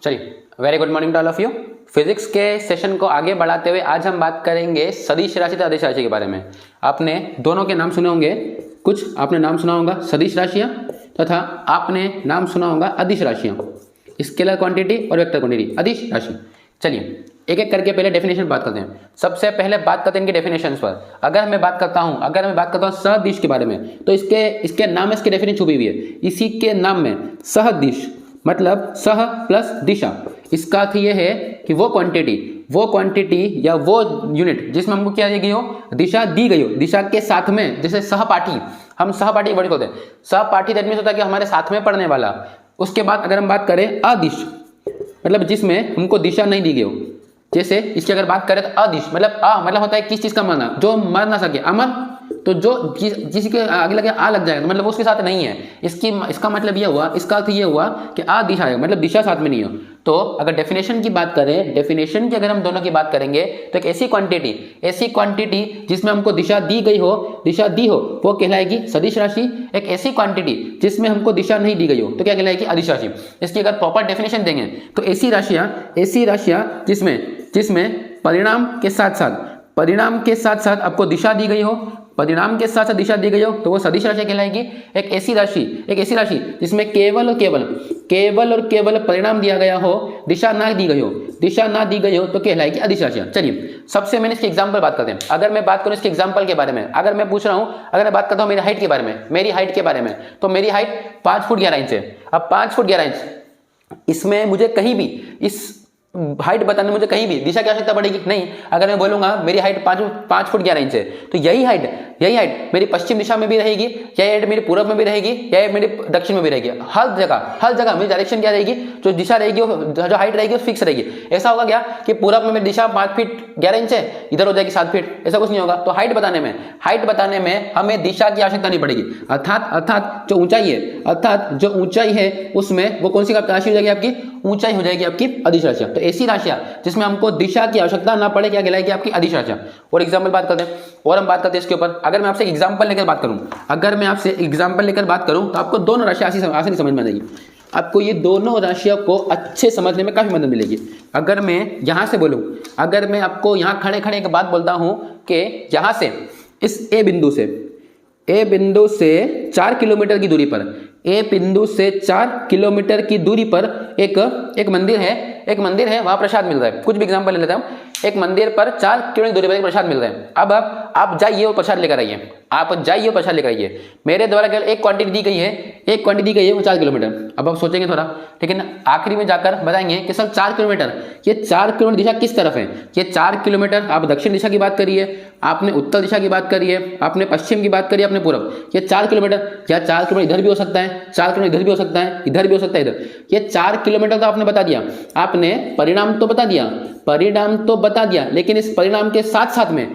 चलिए, very good morning to all of you. Physics के session को आगे बढ़ाते हुए आज हम बात करेंगे सदिश राशि तथा अदिश राशि के बारे में। आपने दोनों के नाम सुने होंगे, कुछ आपने नाम सुना होगा सदिश राशियाँ तथा आपने नाम सुना होगा अदिश राशियाँ, स्केलर क्वांटिटी और वेक्टर क्वांटिटी, अदिश राशि। चलिए एक एक करके पहले डेफिनेशन बात करते हैं। सबसे पहले बात करते हैं इनके डेफिनेशंस पर। अगर मैं बात करता हूँ सदिश के बारे में, तो इसके नाम में इसकी डेफिनेशन छुपी हुई है। इसी के नाम में सदिश मतलब सह प्लस दिशा, इसका अर्थ ये है कि वो क्वांटिटी या वो यूनिट जिसमें हमको क्या दी गई हो, दिशा दी गई हो, दिशा के साथ में, जैसे सहपाठी, हम सहपाठी वर्ड होते हैं। सहपाठी दैट मींस होता है कि हमारे साथ में पढ़ने वाला। उसके बाद अगर हम बात करें अदिश, मतलब जिसमें हमको दिशा नहीं दी गई हो, जैसे इसकी अगर बात करें तो अदिश मतलब होता है किस चीज का मरना, जो मर ना सके, अमर, तो जो जिसके आगे लगे आ लग जाएगा, तो मतलब वो उसके साथ नहीं है। इसका मतलब ये हुआ, इसका अर्थ ये हुआ कि दिशा है, मतलब दिशा साथ में नहीं हो। तो अगर डेफिनेशन की बात करें, डेफिनेशन की अगर हम दोनों की बात करेंगे, तो एक ऐसी क्वांटिटी जिसमें हमको दिशा दी हो वो कहलाएगी सदिश राशि। एक ऐसी क्वांटिटी जिसमें हमको दिशा नहीं दी गई हो तो क्या कहलाएगी अदिश राशि। इसकी अगर प्रॉपर डेफिनेशन देंगे तो ऐसी राशियां जिसमें परिणाम के साथ साथ आपको दिशा दी गई हो, दिशा दी गई हो, तो वो सदिश राशि कहलाएगी। एक ऐसी राशि जिसमें केवल और केवल परिणाम दिया गया हो, दिशा ना दी गई हो तो कहलाएगी अदिश राशि। चलिए सबसे मैंने इसके एग्जांपल बात करते हैं। अगर मैं बात करूं इसके एग्जांपल के बारे में, अगर मैं पूछ रहा हूं, अगर मैं बात करता हूं मेरी हाइट के बारे में, तो मेरी हाइट 5 फुट 11 इंच है। अब 5 फुट 11 इंच, इसमें मुझे कहीं भी इस हाइट बताने मुझे कहीं भी दिशा की आवश्यकता पड़ेगी नहीं। अगर मैं बोलूंगा मेरी हाइट 5 फुट 11 इंच है, तो यही हाइट मेरी पश्चिम दिशा में भी रहेगी, यही हाइट मेरी पूर्व में भी रहेगी, यही मेरी दक्षिण में भी रहेगी। हर जगह मेरी डायरेक्शन क्या रहेगी, जो दिशा रहेगी, जो हाइट रहेगी वो फिक्स रहेगी। ऐसा होगा क्या कि पूर्व में मेरी दिशा 5 फीट 11 इंच है, इधर हो जाएगी 7 फीट, ऐसा कुछ नहीं होगा। तो हाइट बताने में हमें दिशा की आवश्यकता नहीं पड़ेगी। अर्थात जो ऊंचाई है उसमें वो कौन सी राशि हो जाएगी, आपकी ऊंचाई हो जाएगी आपकी अदिश राशि। तो ऐसी राशियां जिसमें हमको दिशा की आवश्यकता ना पड़े क्या कहलाएगी, आपकी अदिश राशियां। और एग्जांपल बात करते हैं, और हम बात करते हैं इसके ऊपर। अगर मैं आपसे एग्जांपल लेकर बात करूं, तो आपको दोनों राशियां आसानी समझ में आएगी। आपको ये दोनों राशियों को अच्छे समझने में काफी मदद मिलेगी। अगर मैं यहां से बोलूं, अगर मैं आपको यहां खड़े एक बात बोलता हूं कि यहां से इस ए बिंदु से 4 किलोमीटर की दूरी पर, ए बिंदु से 4 किलोमीटर की दूरी पर एक मंदिर है, वहां प्रसाद मिल रहा है। कुछ भी एग्जांपल ले लेता हूं। एक मंदिर पर 4 किलोमीटर दूरी पर एक प्रसाद मिल रहा है। अब आप जाइए और प्रसाद लेकर आइए। मेरे द्वारा केवल एक क्वांटिटी दी गई है, वो 4 किलोमीटर। अब आप सोचेंगे थोड़ा, लेकिन आखिरी में जाकर बताएंगे कि सर 4 किलोमीटर, ये 4 किलोमीटर दिशा किस तरफ है? ये 4 किलोमीटर, आप दक्षिण दिशा की बात करिए, आपने उत्तर दिशा की बात करिए, आपने पश्चिम की बात करिए, आपने पूर्व, ये 4 किलोमीटर, क्या 4 किलोमीटर इधर भी हो सकता है, 4 किलोमीटर इधर भी हो सकता है, इधर भी हो सकता है, इधर। ये 4 किलोमीटर तो आपने बता दिया, आपने परिणाम तो बता दिया, लेकिन इस परिणाम के साथ में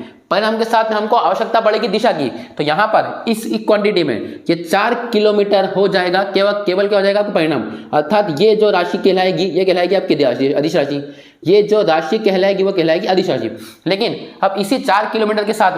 हमको आवश्यकता पड़ेगी दिशा की। तो यहां पर इस क्वांटिटी में ये 4 किलोमीटर हो जाएगा, केवल क्या हो जाएगा, आपको परिणाम। अर्थात ये जो राशि कहलाएगी, ये कहलाएगी आपकी अदिश राशि। ये जो राशि कहलाएगी वो कहलाएगी अदिश राशि। लेकिन अब इसी 4 किलोमीटर के साथ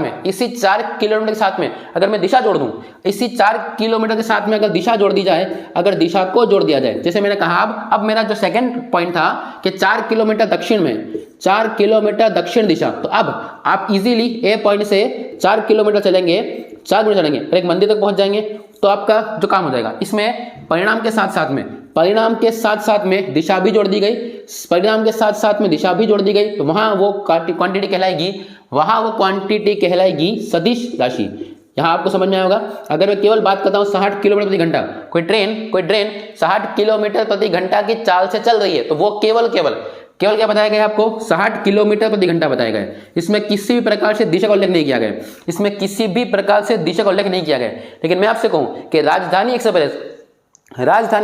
में अगर मैं दिशा जोड़ दूं, इसी 4 किलोमीटर के साथ में अगर दिशा जोड़ दी जाए, अगर दिशा को जोड़ दिया जाए, जैसे मैंने कहा, अब मेरा जो सेकंड पॉइंट था कि 4 किलोमीटर दक्षिण में, 4 किलोमीटर दक्षिण दिशा, तो अब आप इजीली ए पॉइंट से 4 किलोमीटर चलेंगे और एक मंदिर तक पहुंच जाएंगे। तो आपका जो काम हो जाएगा, इसमें परिणाम के साथ में दिशा भी जोड़ दी गई, तो वहां वो क्वांटिटी कहलाएगी सदिश राशि। यहां आपको समझ में आएगा। अगर मैं केवल बात करता हूं 60 किलोमीटर प्रति घंटा, कोई ट्रेन 60 किलोमीटर प्रति घंटा की चाल से चल रही है, तो वो केवल क्या बताया गया आपको, 60 किलोमीटर प्रति घंटा बताया गया। इसमें किसी भी प्रकार से दिशा का उल्लेख नहीं किया गया। लेकिन मैं आपसे कहूं कि राजधानी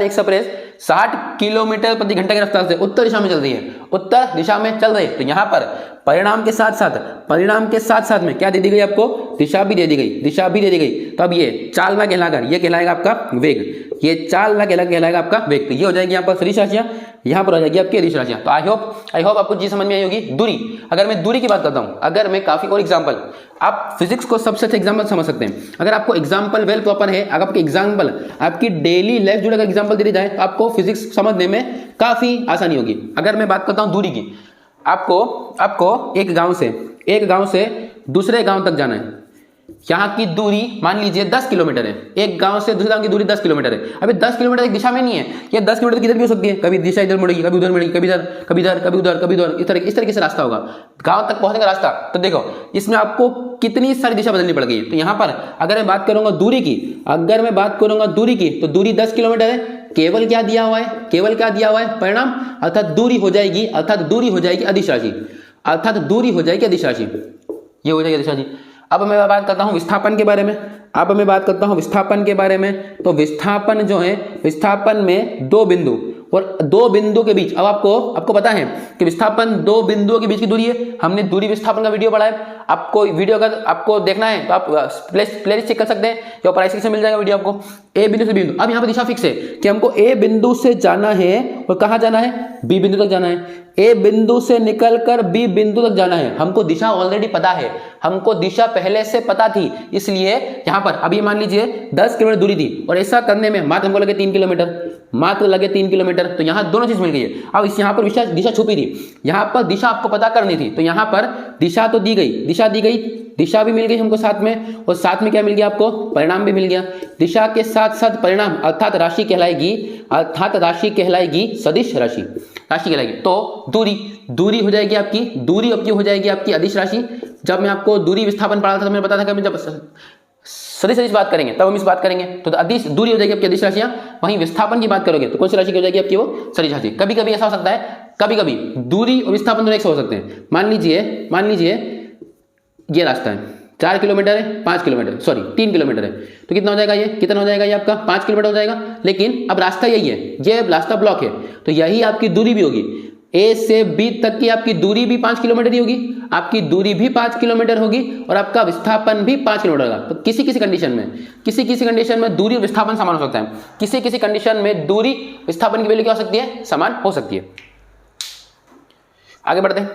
एक्सप्रेस 60 किलोमीटर प्रति घंटा की रफ्तार से उत्तर दिशा में चल रही है, तो यहाँ पर परिणाम के साथ साथ में क्या दे दी गई आपको, दिशा भी दे दी गई। तो अब ये चाल ना कहलाकर ये कहलाएगा आपका वेग, ये चाल ना कहलाएगा आपका वेग। तो ये हो जाएगी यहाँ पर सदिश राशियां, यहाँ पर हो जाएगी आपकी अदिश राशियां। तो आई होप आपको चीज समझ में आई होगी। दूरी, अगर मैं दूरी की बात करता हूँ, अगर मैं काफी और एग्जाम्पल, आप फिजिक्स को सबसे अच्छा एग्जाम्पल समझ सकते हैं। अगर आपको एग्जाम्पल वेल प्रॉपर है, अगर आपके एग्जाम्पल आपकी डेली लाइफ जुड़े एग्जाम्पल दे दी जाए तो आपको फिजिक्स समझने में काफी आसानी होगी। अगर मैं बात करता हूँ दूरी की, आपको एक गांव से दूसरे गांव तक जाना है। यहाँ की दूरी मान लीजिए 10 किलोमीटर है, एक गांव से दूसरे गांव की दूरी 10 किलोमीटर है। अभी 10 किलोमीटर एक दिशा में नहीं है, ये 10 किलोमीटर किधर भी हो सकती है, कभी दिशा इधर मुड़ेगी, कभी उधर मुड़ेगी, कभी उधर, इस तरीके से रास्ता होगा गांव तक पहुंचने का रास्ता। तो देखो इसमें आपको कितनी सारी दिशा बदलनी पड़ गई है। तो यहाँ पर अगर मैं बात करूंगा दूरी की, तो दूरी 10 किलोमीटर है। केवल क्या दिया हुआ है, परिणाम, अर्थात दूरी हो जाएगी अदिश राशि, ये हो जाएगी अदिश राशि। अब मैं बात करता हूं विस्थापन के बारे में। तो विस्थापन जो है, विस्थापन में दो बिंदु और दो बिंदु के बीच, अब आपको पता है कि विस्थापन दो बिंदुओं के बीच की दूरी है। हमने दूरी विस्थापन का वीडियो पढ़ा है। आपको वीडियो अगर आपको देखना है तो आप प्लेलिस्ट चेक कर सकते हैं, या ऊपर आई से मिल जाएगा वीडियो आपको। ए बिंदु से बी बिंदु, अब यहाँ पर दिशा फिक्स है कि हमको ए बिंदु से जाना है और कहाँ जाना है, बी बिंदु तक जाना है। ए बिंदु से निकलकर बी बिंदु तक जाना है। हमको दिशा ऑलरेडी पता है, हमको दिशा पहले से पता थी, इसलिए यहाँ पर अभी मान लीजिए 10 किलोमीटर दूरी थी और ऐसा करने में मात्र हमको लगे 3 किलोमीटर, तो यहाँ दोनों चीज मिल गई है। अब इस यहाँ पर दिशा छुपी थी, यहाँ पर दिशा आपको पता करनी थी, तो यहाँ पर दिशा तो दी गई, दिशा भी मिल गई हमको साथ में, और साथ में क्या मिल गया आपको, परिणाम भी मिल गया। दिशा के साथ साथ परिणाम अर्थात राशि कहलाएगी सदिश राशि कहलाएगी। तो दूरी हो जाएगी आपकी अदिश राशि। जब मैं आपको दूरी विस्थापन पढ़ा था तो मैंने बताया था कि जब सदिश बात करेंगे तब हम इस बात करेंगे, तो अदिश दूरी हो जाएगी आपकी अदिश राशियां। वहीं विस्थापन की बात करोगे तो कौन सी राशि की हो जाएगी आपकी, वो सदिश राशि। कभी कभी ऐसा हो सकता है, कभी दूरी और विस्थापन दोनों एक से हो सकते हैं। मान लीजिए ये रास्ता है 4 किलोमीटर है, 5 किलोमीटर, सॉरी 3 किलोमीटर है, तो कितना हो जाएगा ये आपका 5 किलोमीटर हो जाएगा। लेकिन अब रास्ता यही है, ये रास्ता ब्लॉक है, तो यही आपकी दूरी भी होगी। ए से बी तक की आपकी दूरी भी 5 किलोमीटर ही होगी, आपकी दूरी भी 5 किलोमीटर होगी और आपका विस्थापन भी 5 किलोमीटर होगा। तो किसी कंडीशन में दूरी और विस्थापन समान हो सकता है, किसी कंडीशन में दूरी विस्थापन की वैल्यू क्या हो सकती है, समान हो सकती है। आगे बढ़ते हैं,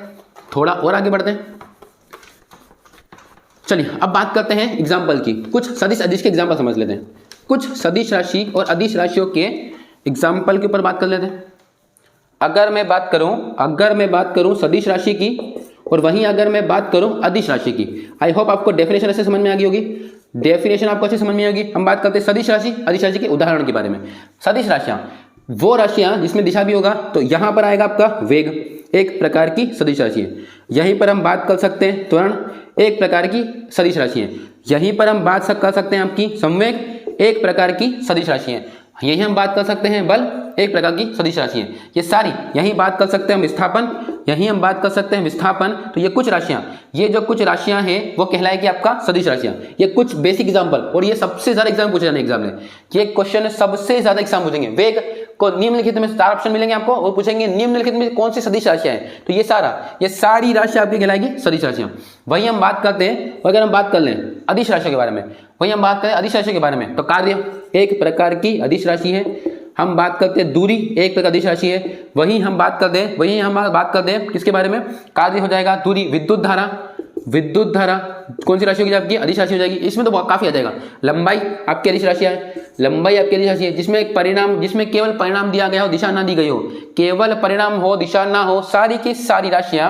थोड़ा और आगे बढ़ते हैं। चलिए अब बात करते हैं एग्जाम्पल की, कुछ सदिश अदिश के एग्जाम्पल समझ लेते हैं। कुछ सदिश राशि और अदिश राशियों के एग्जाम्पल के ऊपर बात कर लेते हैं। अगर मैं बात करूं सदिश राशि की और वहीं अगर मैं बात करूं अदिश राशि की, आई होप आपको डेफिनेशन ऐसे समझ में आ गई होगी, डेफिनेशन आपको अच्छे समझ में आएगी। हम बात करते हैं सदिश राशि अदिश राशि के उदाहरण के बारे में। सदिश राशियां वो राशियां जिसमें दिशा भी होगा, तो यहां पर आएगा आपका वेग, एक प्रकार की सदिश राशि है। यहीं पर हम बात कर सकते हैं त्वरण, एक प्रकार की सदिश राशि है। यहीं पर हम बात कर सकते हैं आपकी संवेग, एक प्रकार की सदिश राशि है। यही हम बात कर सकते हैं बल, एक प्रकार की सदिश राशि है। ये सारी यही बात कर सकते हैं हम विस्थापन, यही हम बात कर सकते हैं विस्थापन। तो ये कुछ राशियां हैं वो कहलाएगी आपका सदिश राशियां। ये कुछ बेसिक एग्जांपल, और ये सबसे ज्यादा एग्जाम पूछे जाने एग्जाम में, ये क्वेश्चन सबसे ज्यादा एग्जाम पूछेंगे। वेग को निम्नलिखित में 4 ऑप्शन मिलेंगे आपको, वो पूछेंगे निम्नलिखित में कौन सी सदिश राशियां हैं, तो ये सारी राशि आपकी कहलाएगी सदिश राशियां। वही हम बात करते हैं, अगर हम बात कर लें अदिश राशियों के बारे में, वही हम बात करें अदिश राशियों के बारे में, तो कार्य एक प्रकार की अदिश राशि है। हम बात करते हैं दूरी, एक प्रकार अदिश राशि है। वही हम बात कर दें किसके बारे में, कार्य हो जाएगा दूरी। विद्युत धारा कौन सी राशि होगी आपकी, अदिश राशि हो जाएगी। इसमें तो काफी आ जाएगा। लंबाई आपकी अदिश राशि है, जिसमें केवल परिणाम दिया गया हो, दिशा ना दी गई हो, केवल परिणाम हो, दिशा ना हो, सारी की सारी राशियां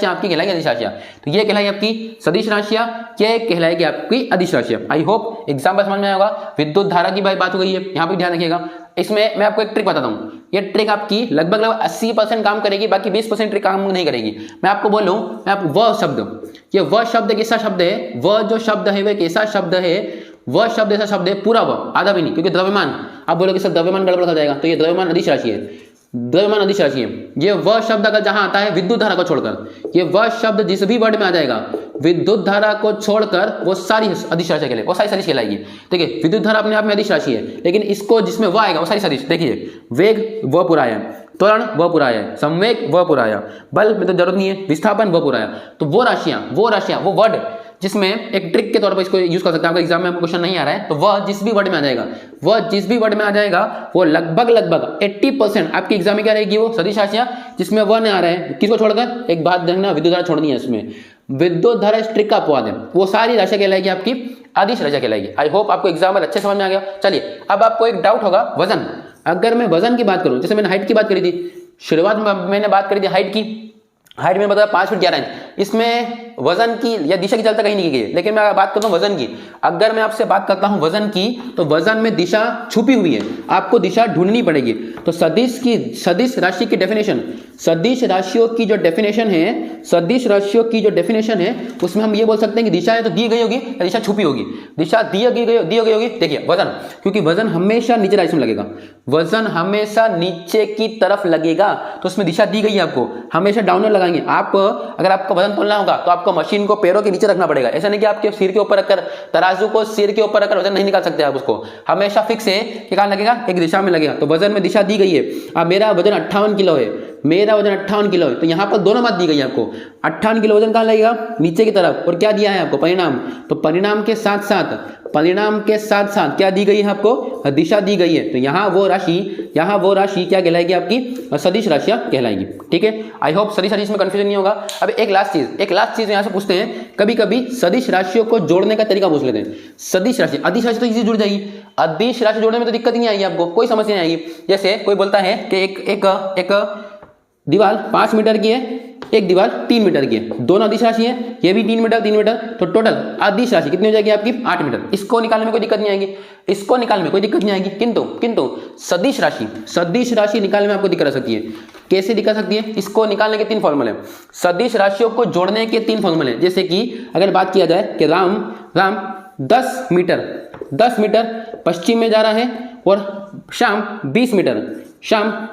आपकी कहलाएगी अदिश राशियां। तो ये कहलाएगी आपकी सदिश राशियां, ये कहलाएगी आपकी अदिश राशियां। आई होप एग्जाम्पल समझ में आएगा। विद्युत धारा की बात हो गई है, यहाँ पे ध्यान रखिएगा। इसमें मैं आपको एक ट्रिक बताता हूँ, ये ट्रिक आपकी लगभग 80% काम करेगी, बाकी 20% ट्रिक काम नहीं करेगी। मैं आपको बोलूँ, वह शब्द एक ऐसा शब्द है, वह जो शब्द है वह एक ऐसा शब्द है, वह शब्द ऐसा शब्द है, पूरा वह, आधा भी नहीं, क्योंकि द्रव्यमान, आप बोलोगे सर द्रव्यमान गड़बड़ हो जाएगा, तो ये द्रव्यमान अदिश राशि है। ये वह शब्द अगर जहां आता है विद्युत धारा को छोड़कर, ये वह शब्द जिस भी वर्ड में आ जाएगा विद्युत धारा को छोड़कर, वो सारी अदिश राशि कहलाएगी, वो सारी सदिश कहलाएगी। देखिए विद्युत धारा अपने आप में अदिश राशि है, लेकिन इसको जिसमें वह आएगा वो सारी सदिश। देखिए वेग वह पूरा है, त्वरण वह पूरा आया, संवेग वह पूरा आया, बल में तो जरूरत नहीं है, विस्थापन वह पूरा आया। तो वो राशियां वो वर्ड जिसमें एक ट्रिक के तौर पर इसको यूज कर सकते हैं, आपका एग्जाम में आपको क्वेश्चन नहीं आ रहा है तो वह जिस भी वर्ड में आ जाएगा वो लगभग 80% आपकी एग्जाम में क्या रहेगी, वो सदिश राशियां जिसमें वह नहीं आ रहा है। किसको छोड़कर, एक बात देखना, विद्युत धारा छोड़नी है, इसमें विद्युत धारा इस ट्रिक का अपवाद है, वो सारी राशियां कहलाएगी आपकी अदिश राशियां कहलाएगी। आई होप आपको एग्जाम में अच्छे समझ में आ गया। चलिए अब आपको एक डाउट होगा, वजन। अगर मैं वजन की बात करूं, जैसे मैंने हाइट की बात करी थी, शुरुआत में मैंने बात करी थी हाइट की, हाइट में बताया 5 फीट 11 इंच, इसमें वजन की या दिशा की चलता कहीं नहीं की गई, लेकिन मैं बात करता हूं वजन की। अगर मैं आपसे बात करता हूं वजन की, तो वजन में दिशा छुपी हुई है, आपको दिशा ढूंढनी पड़ेगी। तो सदिश राशि की डेफिनेशन, सदिश राशियों की जो डेफिनेशन है उसमें हम ये बोल सकते हैं कि दिशा है तो दी गई होगी या दिशा छुपी होगी। दिशा दी गई होगी। देखिए वजन, क्योंकि वजन हमेशा नीचे डायरेक्शन में लगेगा, वजन हमेशा नीचे की तरफ लगेगा, तो उसमें दिशा दी गई है, आपको हमेशा डाउनवर्ड लगाएंगे। आप अगर आपको वजन तोलना होगा तो आपको मशीन को पैरों के नीचे रखना पड़ेगा, ऐसा नहीं कि आपके सिर के ऊपर रखकर, तराजू को सिर के ऊपर रखकर वजन नहीं निकाल सकते आप, उसको हमेशा फिक्स है कि कहां लगेगा, एक दिशा में लगेगा। तो वजन में दिशा दी गई है। अब मेरा वजन 58 किलो है, तो यहां पर दोनों बात दी गई है आपको, 58 किलो वजन कहां लगेगा, नीचे की तरफ, और क्या दिया है आपको, परिणाम। तो परिणाम के साथ साथ क्या दी गई है आपको, दिशा दी गई है। तो यहां वो राशि क्या कहलाएगी, आपकी सदिश राशियां कहलाएगी। ठीक है, आई होप सदिश राशि में कंफ्यूजन नहीं होगा। अब एक लास्ट चीज यहां से पूछते हैं, कभी सदिश राशियों को जोड़ने का तरीका पूछ लेते हैं। सदिश राशि, अदिश राशि तो इजी जुड़ जाएगी, अदिश राशि जोड़ने में तो दिक्कत ही नहीं आएगी आपको, कोई समस्या नहीं आएगी। जैसे कोई बोलता है कि एक दीवार 5 मीटर की है, एक दीवार 3 मीटर की है, दोनों अदिश राशि है, ये भी 3 मीटर, तो टोटल अदिश राशि कितनी हो जाएगी आपकी, 8 मीटर। इसको निकालने में कोई दिक्कत नहीं आएगी, किंतु सदिश राशि निकालने में आपको दिक्कत आ सकती है। कैसे दिक्कत सकती है, इसको निकालने के 3 फॉर्मूले हैं, सदिश राशियों को जोड़ने के 3 फॉर्मूले हैं। जैसे कि अगर बात किया जाए कि राम 10 मीटर पश्चिम में जा रहा है और शाम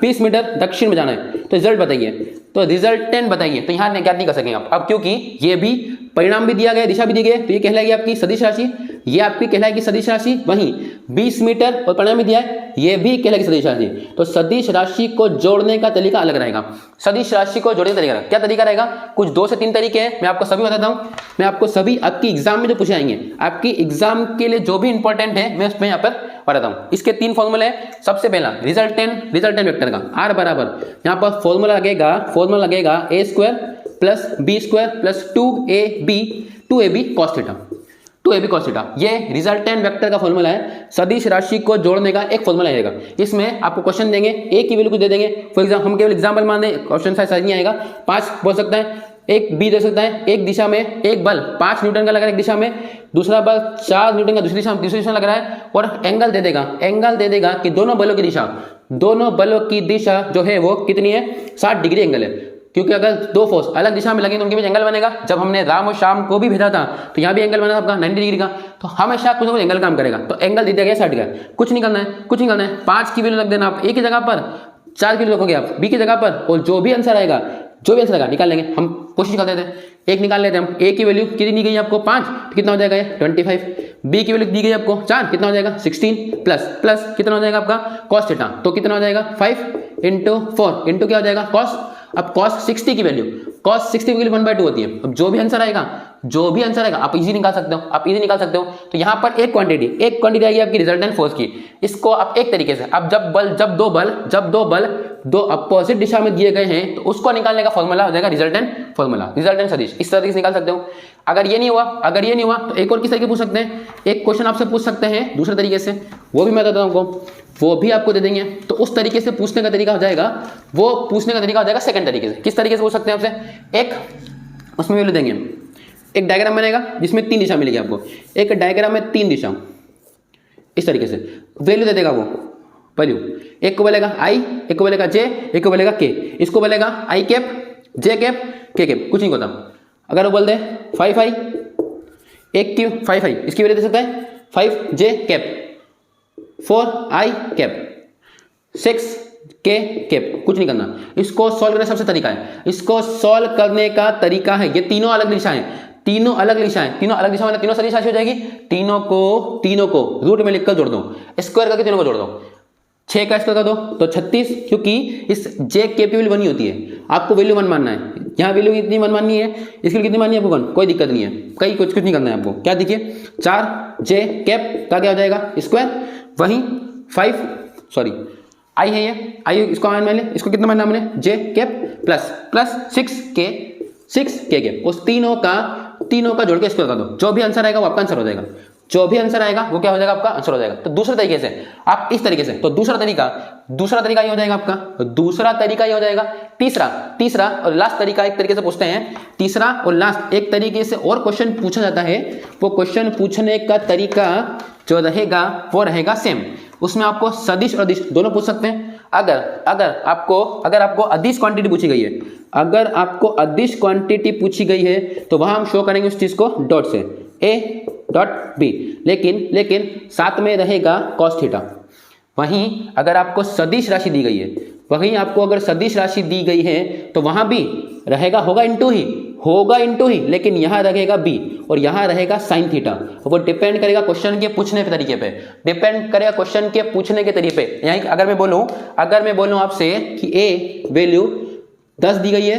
20 मीटर दक्षिण में जाना है, तो रिजल्ट बताइए, तो रिजल्टेंट बताइए। तो यहां क्या नहीं कर सकेंगे आप, अब क्योंकि ये भी परिणाम भी दिया गया, दिशा भी दी गई, तो ये कहलाएगी आपकी सदिश राशि, ये आपकी कहलाएगी सदिश राशि। वहीं 20 मीटर और परिणाम भी दिया है, ये भी कहलाएगी सदिश राशि। तो सदिश राशि को जोड़ने का तरीका अलग रहेगा। सदिश राशि को जोड़ने का तरीका क्या तरीका रहेगा, कुछ 2 से 3 तरीके हैं, मैं आपको सभी बताता हूं। मैं आपको सभी आपकी एग्जाम में जो पूछे जाएंगे, आपकी एग्जाम के लिए जो भी इंपॉर्टेंट है, मैं उसमें यहाँ पर बताता हूं। इसके 3 फॉर्मूले हैं। सबसे पहला रिजल्टेंट वेक्टर का R बराबर, यहाँ पर फॉर्मूला लगेगा a square plus b square plus 2ab cos theta. ये रिजल्टेंट वेक्टर का फॉर्मूला है। सदिश राशि को जोड़ने का एक फॉर्मूला रहेगा, इसमें आपको क्वेश्चन देंगे, a की वैल्यू कुछ दे देंगे। फॉर एग्जाम्पल हम केवल एग्जाम्पल मान दें, क्वेश्चन साइज नहीं आएगा, 5 बोल सकता है, एक b दे सकता है, एक दिशा में एक बल 5 न्यूटन का लग रहा है एक दिशा में, दूसरा बल 4 न्यूटन का दूसरी दिशा लग रहा है, और एंगल दे देगा कि दोनों बलों की दिशा जो है वो कितनी है, 60 डिग्री एंगल है। क्योंकि अगर 2 फोर्स अलग दिशा में लगे तो उनके बीच एंगल बनेगा। जब हमने राम और शाम को भी भेजा था तो यहाँ भी एंगल बना था आपका 90 डिग्री का, तो हमेशा कुछ ना कुछ एंगल काम करेगा। तो एंगल दे दिया गया 60 का, कुछ नहीं करना है, 5 की वैल्यू रख देना आप, ए की जगह पर 4 की वैल्यू रखोगे आप बी की जगह पर, और जो भी आंसर आएगा निकाल लेंगे। हम कोशिश करते थे, एक निकाल लेते हैं हम। ए की वैल्यू कितनी दी गई आपको 5, कितना हो जाएगा ये 25। बी की वैल्यू दी गई आपको 4, कितना हो जाएगा 16 प्लस कितना हो जाएगा आपका cos थीटा, तो कितना हो जाएगा 5 इंटू 4 इंटू क्या हो जाएगा cos। अब cos 60 की वैल्यू 1/2 होती है। अब जो भी आंसर आएगा आप इजी निकाल सकते हो। तो यहाँ पर एक क्वांटिटी आएगी आपकी रिजल्टेंट फोर्स की। इसको आप एक तरीके से, अब जब दो बल दो अपोजिट दिशा में दिए गए हैं, तो उसको निकालने का फॉर्मूला हो जाएगा रिजल्टेंट सदिश। इस तरीके से निकाल सकते हो। अगर ये नहीं हुआ तो एक और किस तरीके पूछ सकते हैं, एक क्वेश्चन आपसे पूछ सकते हैं दूसरे तरीके से, वो भी मैं बताता हूँ आपको, वो भी आपको दे देंगे। तो उस तरीके से पूछने का तरीका हो जाएगा सेकंड तरीके से। किस तरीके से पूछ सकते हैं आपसे, एक उसमें वैल्यू देंगे, एक डायग्राम बनेगा जिसमें 3 दिशा मिलेगी आपको, एक डायग्राम में 3 दिशा, इस तरीके से वैल्यू दे देगा वो वैल्यू। एक को बोलेगा i, एक को बोलेगा j, एक को बोलेगा k। इसको बोलेगा i cap, j cap, k cap, कुछ नहीं होता। अगर वो बोल दे 5i, एक की 5i, इसकी वैल्यू दे सकता है 5j cap, 4i cap, 6k cap, कुछ नहीं करना। इसको सॉल्व करने का सबसे तरीका है, इसको सॉल्व करने का तरीका है, ये तीनों अलग दिशाएं, तीनों अलग दिशा मतलब तीनों सदिश राशि हो जाएगी। तीनों को रूट में लिखकर जोड़ दो, स्क्वायर करके तीनों को जोड़ दो। 6 का स्क्वायर कर दो तो 36, क्योंकि इस जे कैप की वैल्यू 1 ही होती है, आपको वैल्यू 1 मानना है। यहाँ वैल्यू कितनी 1 माननी है, इसके लिए कितनी माननी है आपको 1, कोई दिक्कत नहीं है, कहीं कुछ नहीं करना है आपको। क्या देखिए 4 जे कैप का क्या हो जाएगा स्क्वायर, वहीं 5 सॉरी आई है ये, आई इसको मान ले, इसको कितना मानना हमने जे कैप प्लस 6 के कैप, उस तीनों का जोड़ के स्क्वायर कर दो, जो भी आंसर आएगा वो आपका आंसर हो जाएगा, जो भी आंसर आएगा वो क्या हो जाएगा आपका आंसर हो जाएगा। तो दूसरे तरीके से आप इस तरीके से, तो दूसरा तरीका ये हो जाएगा आपका, दूसरा तरीका ये हो जाएगा। तीसरा और लास्ट तरीका एक तरीके से पूछते हैं, तीसरा और लास्ट एक तरीके से और क्वेश्चन पूछा जाता है, वो क्वेश्चन पूछने का तरीका जो रहेगा वो रहेगा सेम, उसमें आपको सदिश और अदिश दोनों पूछ सकते हैं। अगर आपको अदिश क्वांटिटी पूछी गई है, अगर आपको अदिश क्वांटिटी पूछी गई है तो वहां हम शो करेंगे उस चीज को डॉट से, ए डॉट बी, लेकिन साथ में रहेगा cos थीटा। वहीं अगर आपको सदिश राशि दी गई है, अगर सदिश राशि दी गई है तो वहां भी रहेगा, होगा इंटू ही, लेकिन यहां रहेगा बी और यहां रहेगा साइन थीटा। वो डिपेंड करेगा क्वेश्चन के पूछने के तरीके पे, यहीं अगर मैं बोलूं आपसे कि ए वैल्यू 10 दी गई है,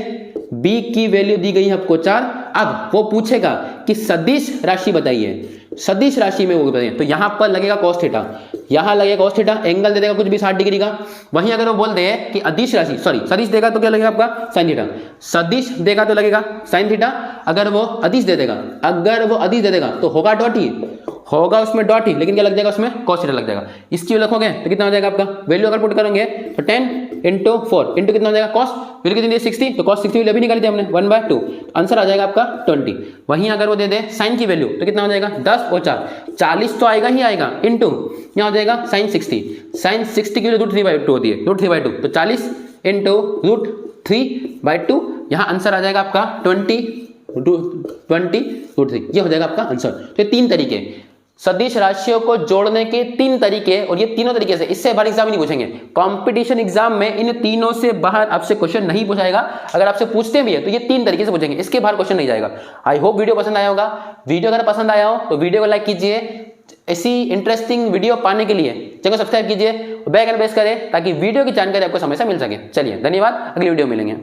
बी की वैल्यू दी गई है आपको 4, अब वो पूछेगा कि सदिश राशि बताइए, सदिश राशि में वो बताइए, तो यहां पर लगेगा cos थीटा, यहां लगेगा cos थीटा, एंगल दे देगा कुछ भी 60 डिग्री का। वहीं अगर वो बोल दे कि अदिश राशि सदिश देगा तो क्या लगेगा आपका sin थीटा, सदिश देगा तो लगेगा sin थीटा, अगर वो अदिश दे देगा तो होगा डॉट ही, होगा उसमें डॉट ही, लेकिन क्या लग जाएगा उसमें cos थीटा लग जाएगा। इसकी लिखोगे तो कितना हो जाएगा आपका, वैल्यू अगर पुट करेंगे तो 10 इंटू 4 इंटू कितना हो जाएगा cos, वैल्यू कितनी दी 60, तो cos 60 वैल्यू अभी निकाली थी हमने 1/2, आंसर आ जाएगा आपका 20। वहीं अगर वो दे दे साइन की वैल्यू तो कितना हो जाएगा 10 और 4 40 तो आएगा ही आएगा, इंटू यहाँ हो जाएगा साइन 60 की वैल्यू √3/2 होती है, √3/2, तो 40 इंटू √3/2, यहाँ आंसर आ जाएगा आपका 20 √3, ये हो जाएगा आपका आंसर। तो ये 3 तरीके सदिश राशियों को जोड़ने के 3 तरीके, और ये तीनों तरीके से, इससे बाहर एग्जाम नहीं पूछेंगे। कंपटीशन एग्जाम में इन तीनों से बाहर आपसे क्वेश्चन नहीं पूछाएगा, अगर आपसे पूछते भी है तो ये 3 तरीके से पूछेंगे, इसके बाहर क्वेश्चन नहीं जाएगा। आई होप वीडियो पसंद आया होगा। वीडियो अगर पसंद आया हो तो वीडियो को लाइक कीजिए, ऐसी इंटरेस्टिंग वीडियो पाने के लिए चैनल को सब्सक्राइब कीजिए, बेल आइकन प्रेस करें ताकि वीडियो की जानकारी आपको समय से मिल सके। चलिए धन्यवाद, अगली वीडियो मिलेंगे।